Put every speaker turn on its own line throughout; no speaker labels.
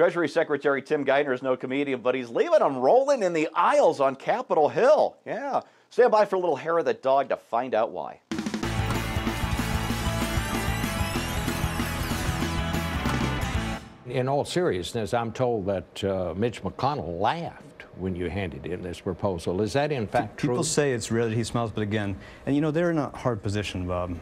Treasury Secretary Tim Geithner is no comedian, but he's leaving them rolling in the aisles on Capitol Hill. Yeah. Stand by for a little hair of the dog to find out why.
In all seriousness, I'm told that Mitch McConnell laughed when you handed in this proposal. Is that in fact true?
People say it's rare that he smiles, but again, and you know, they're in a hard position, Bob.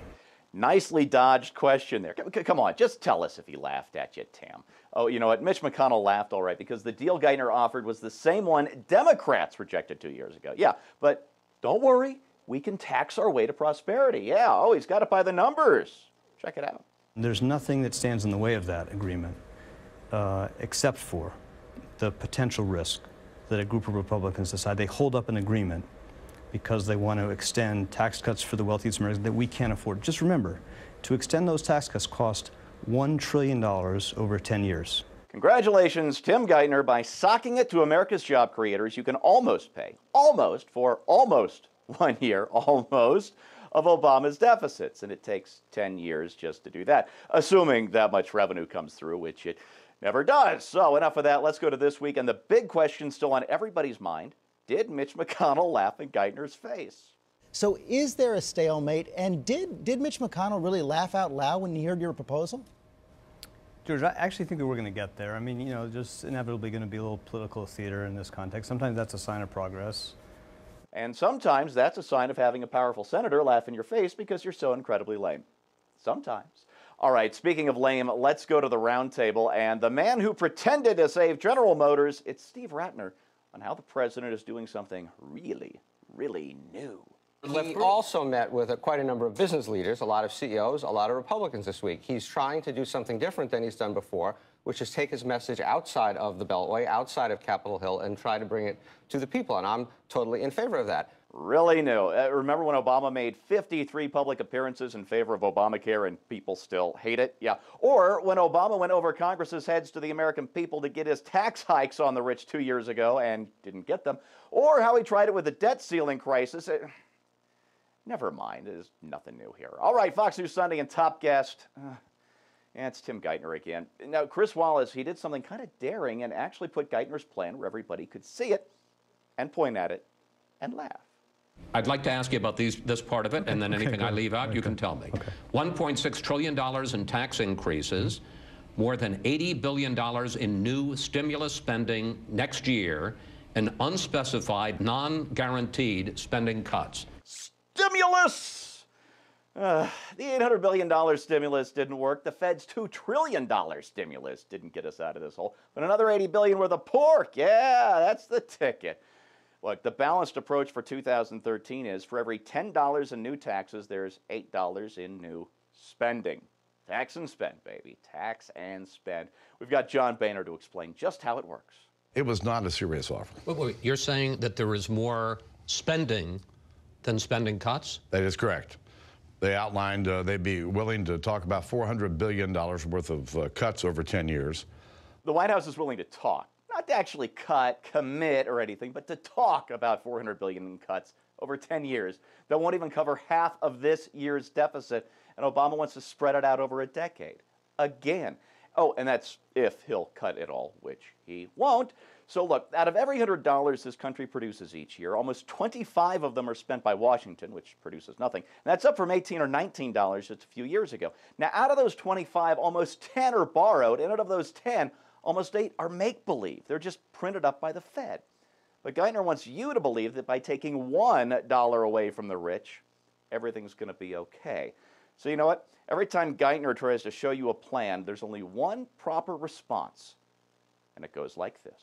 Nicely dodged question there. Come on, just tell us if he laughed at you, Tim. Oh, you know what? Mitch McConnell laughed all right because the deal Geithner offered was the same one Democrats rejected 2 years ago. Yeah, but don't worry. We can tax our way to prosperity. Yeah, oh, he's got it by the numbers. Check it out.
There's nothing that stands in the way of that agreement except for the potential risk that a group of Republicans decide they hold up an agreement because they want to extend tax cuts for the wealthiest Americans that we can't afford. Just remember, to extend those tax cuts cost $1 trillion over 10 years.
Congratulations, Tim Geithner. By socking it to America's job creators, you can almost pay, for almost 1 year, almost, of Obama's deficits. And it takes 10 years just to do that, assuming that much revenue comes through, which it never does. So enough of that. Let's go to this week. And the big question still on everybody's mind, did Mitch McConnell laugh in Geithner's face?
So is there a stalemate? And did Mitch McConnell really laugh out loud when he heard your proposal?
George, I actually think that we're going to get there. I mean, you know, just inevitably going to be a little political theater in this context. Sometimes that's a sign of progress.
And sometimes that's a sign of having a powerful senator laugh in your face because you're so incredibly lame. Sometimes. All right, speaking of lame, let's go to the round table. And the man who pretended to save General Motors, it's Steve Rattner, on how the president is doing something really, really new.
He also met with quite a number of business leaders, a lot of CEOs, a lot of Republicans this week. He's trying to do something different than he's done before, which is take his message outside of the Beltway, outside of Capitol Hill, and try to bring it to the people. And I'm totally in favor of that.
Really new. Remember when Obama made 53 public appearances in favor of Obamacare and people still hate it? Yeah. Or when Obama went over Congress's heads to the American people to get his tax hikes on the rich 2 years ago and didn't get them. Or how he tried it with the debt ceiling crisis. Never mind. There's nothing new here. All right, Fox News Sunday and top guest. It's Tim Geithner again. Now, Chris Wallace, he did something kind of daring and actually put Geithner's plan where everybody could see it and point at it and laugh.
I'd like to ask you about this part of it, and then anything I leave out, you can tell me. $1.6 trillion in tax increases, more than $80 billion in new stimulus spending next year, and unspecified, non-guaranteed spending cuts.
Stimulus! The $800 billion stimulus didn't work. The Fed's $2 trillion stimulus didn't get us out of this hole. But another $80 billion worth of pork, yeah, that's the ticket. Look, the balanced approach for 2013 is for every $10 in new taxes, there's $8 in new spending. Tax and spend, baby. Tax and spend. We've got John Boehner to explain just how it works.
It was not a serious offer.
Wait, you're saying that there is more spending than spending cuts?
That is correct. They outlined they'd be willing to talk about $400 billion worth of cuts over 10 years.
The White House is willing to talk. Not to actually cut, commit, or anything, but to talk about $400 billion in cuts over 10 years that won't even cover half of this year's deficit, and Obama wants to spread it out over a decade. Again. Oh, and that's if he'll cut it all, which he won't. So look, out of every $100 this country produces each year, almost 25 of them are spent by Washington, which produces nothing. And that's up from $18 or $19 just a few years ago. Now, out of those 25, almost 10 are borrowed, and out of those 10, almost 8 are make-believe. They're just printed up by the Fed. But Geithner wants you to believe that by taking $1 away from the rich, everything's going to be okay. So you know what? Every time Geithner tries to show you a plan, there's only one proper response. And it goes like this.